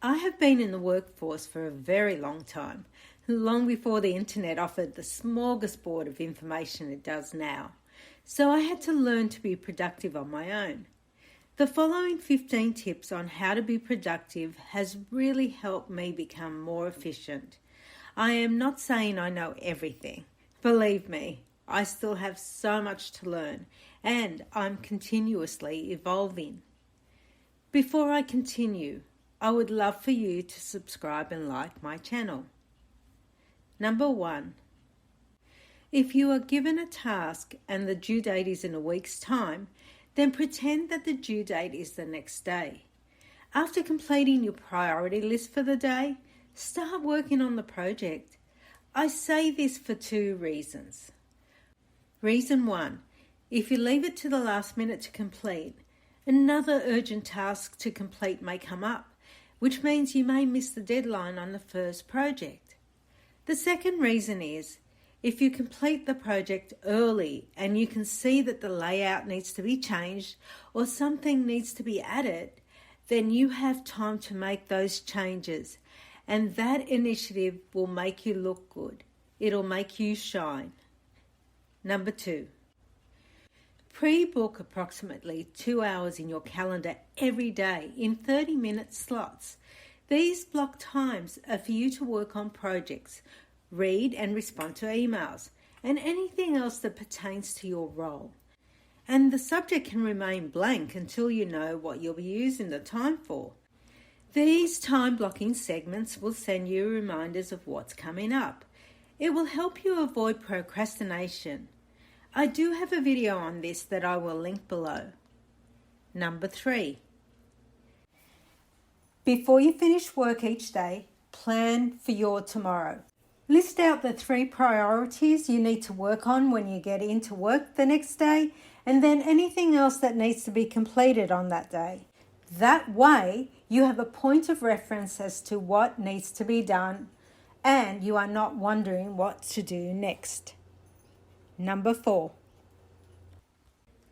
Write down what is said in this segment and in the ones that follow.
I have been in the workforce for a very long time, long before the internet offered the smorgasbord of information it does now. So I had to learn to be productive on my own. The following 15 tips on how to be productive has really helped me become more efficient. I am not saying I know everything. Believe me, I still have so much to learn, and I'm continuously evolving. Before I continue, I would love for you to subscribe and like my channel. Number 1. If you are given a task and the due date is in a week's time, then pretend that the due date is the next day. After completing your priority list for the day, start working on the project. I say this for 2 reasons. Reason 1, if you leave it to the last minute to complete, another urgent task to complete may come up, which means you may miss the deadline on the first project. The second reason is, if you complete the project early and you can see that the layout needs to be changed or something needs to be added, then you have time to make those changes, and that initiative will make you look good. It'll make you shine. Number 2. Pre-book approximately 2 hours in your calendar every day in 30-minute slots. These block times are for you to work on projects, read and respond to emails, and anything else that pertains to your role. And the subject can remain blank until you know what you'll be using the time for. These time blocking segments will send you reminders of what's coming up. It will help you avoid procrastination. I do have a video on this that I will link below. Number 3. Before you finish work each day, plan for your tomorrow. List out the 3 priorities you need to work on when you get into work the next day, and then anything else that needs to be completed on that day. That way, you have a point of reference as to what needs to be done, and you are not wondering what to do next. Number 4.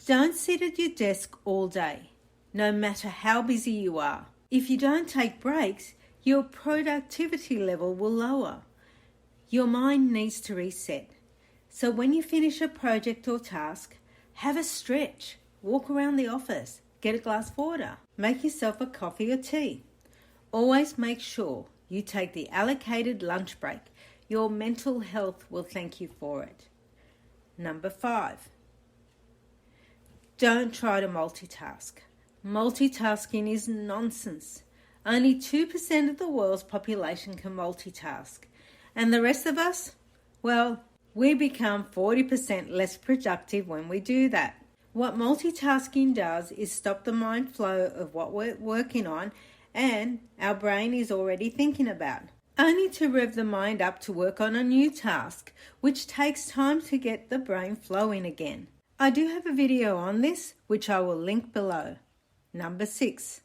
Don't sit at your desk all day, no matter how busy you are. If you don't take breaks, your productivity level will lower. Your mind needs to reset. So when you finish a project or task, have a stretch, walk around the office, get a glass of water, make yourself a coffee or tea. Always make sure you take the allocated lunch break. Your mental health will thank you for it. Number 5. Don't try to multitask. Multitasking is nonsense. Only 2% of the world's population can multitask. And the rest of us? Well, we become 40% less productive when we do that. What multitasking does is stop the mind flow of what we're working on and our brain is already thinking about, only to rev the mind up to work on a new task, which takes time to get the brain flowing again. I do have a video on this, which I will link below. Number 6.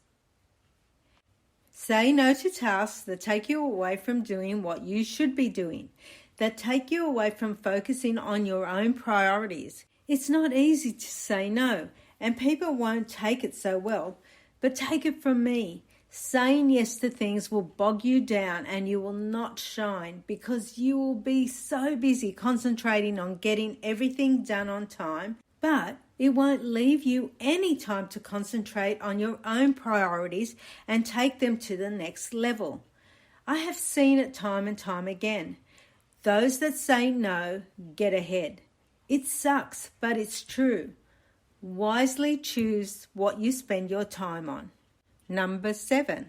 Say no to tasks that take you away from doing what you should be doing, that take you away from focusing on your own priorities. It's not easy to say no, and people won't take it so well, but take it from me. Saying yes to things will bog you down and you will not shine because you will be so busy concentrating on getting everything done on time, but it won't leave you any time to concentrate on your own priorities and take them to the next level. I have seen it time and time again. Those that say no get ahead. It sucks, but it's true. Wisely choose what you spend your time on. Number 7.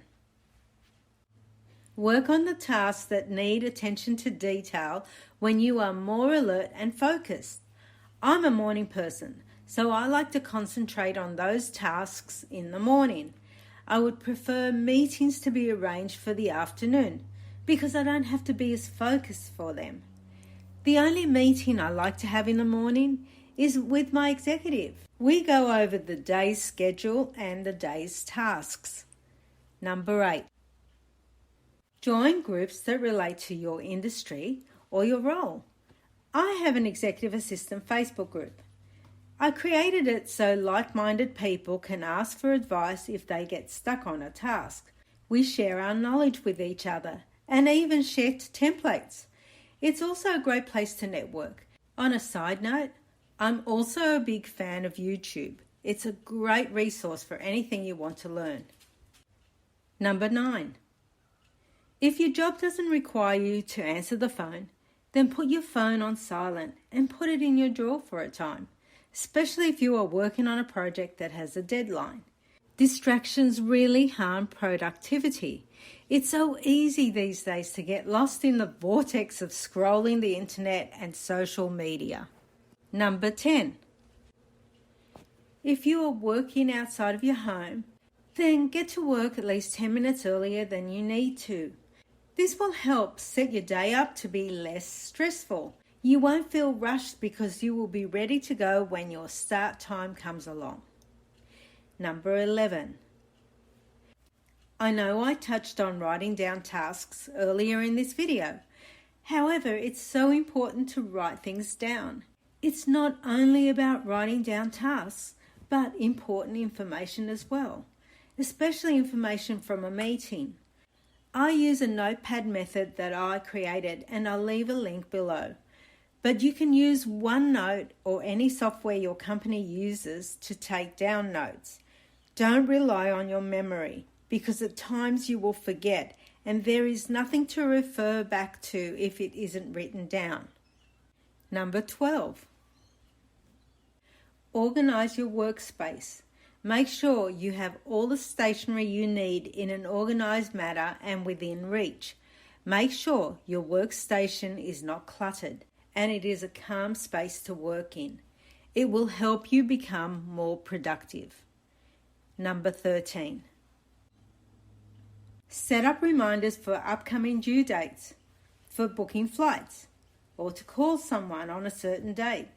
Work on the tasks that need attention to detail when you are more alert and focused. I'm a morning person, so I like to concentrate on those tasks in the morning. I would prefer meetings to be arranged for the afternoon because I don't have to be as focused for them. The only meeting I like to have in the morning is with my executive. We go over the day's schedule and the day's tasks. Number 8. Join groups that relate to your industry or your role. I have an executive assistant Facebook group. I created it so like-minded people can ask for advice if they get stuck on a task. We share our knowledge with each other and even share templates. It's also a great place to network. On a side note, I'm also a big fan of YouTube. It's a great resource for anything you want to learn. Number 9. If your job doesn't require you to answer the phone, then put your phone on silent and put it in your drawer for a time, especially if you are working on a project that has a deadline. Distractions really harm productivity. It's so easy these days to get lost in the vortex of scrolling the internet and social media. Number 10. If you are working outside of your home, then get to work at least 10 minutes earlier than you need to. This will help set your day up to be less stressful. You won't feel rushed because you will be ready to go when your start time comes along. Number 11. I know I touched on writing down tasks earlier in this video. However, it's so important to write things down. It's not only about writing down tasks, but important information as well, especially information from a meeting. I use a notepad method that I created and I'll leave a link below. But you can use OneNote or any software your company uses to take down notes. Don't rely on your memory because at times you will forget and there is nothing to refer back to if it isn't written down. Number 12. Organize your workspace. Make sure you have all the stationery you need in an organized manner and within reach. Make sure your workstation is not cluttered and it is a calm space to work in. It will help you become more productive. Number 13. Set up reminders for upcoming due dates, for booking flights, or to call someone on a certain date,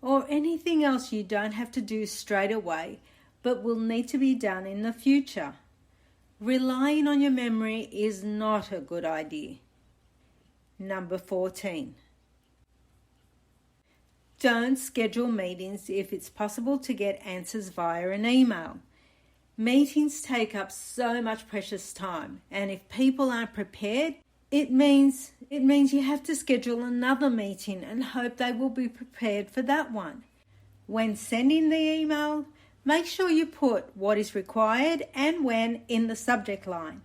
or anything else you don't have to do straight away but will need to be done in the future. Relying on your memory is not a good idea. Number 14. Don't schedule meetings if it's possible to get answers via an email. Meetings take up so much precious time, and if people aren't prepared, it means you have to schedule another meeting and hope they will be prepared for that one. When sending the email, make sure you put what is required and when in the subject line.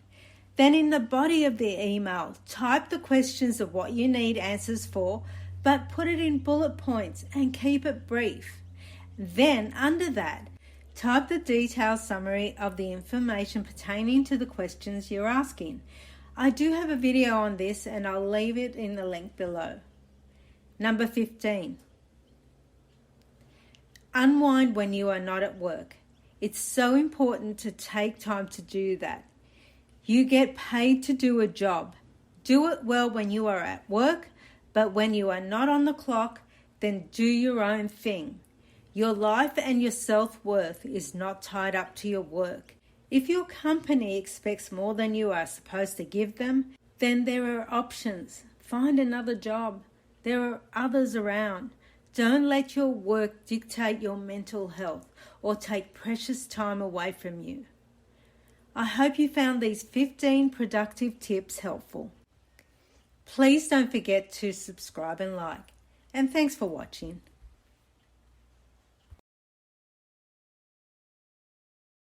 Then in the body of the email, type the questions of what you need answers for, but put it in bullet points and keep it brief. Then under that, type the detailed summary of the information pertaining to the questions you're asking. I do have a video on this and I'll leave it in the link below. Number 15. Unwind when you are not at work. It's so important to take time to do that. You get paid to do a job. Do it well when you are at work, but when you are not on the clock, then do your own thing. Your life and your self-worth is not tied up to your work. If your company expects more than you are supposed to give them, then there are options. Find another job. There are others around. Don't let your work dictate your mental health or take precious time away from you. I hope you found these 15 productive tips helpful. Please don't forget to subscribe and like. And thanks for watching.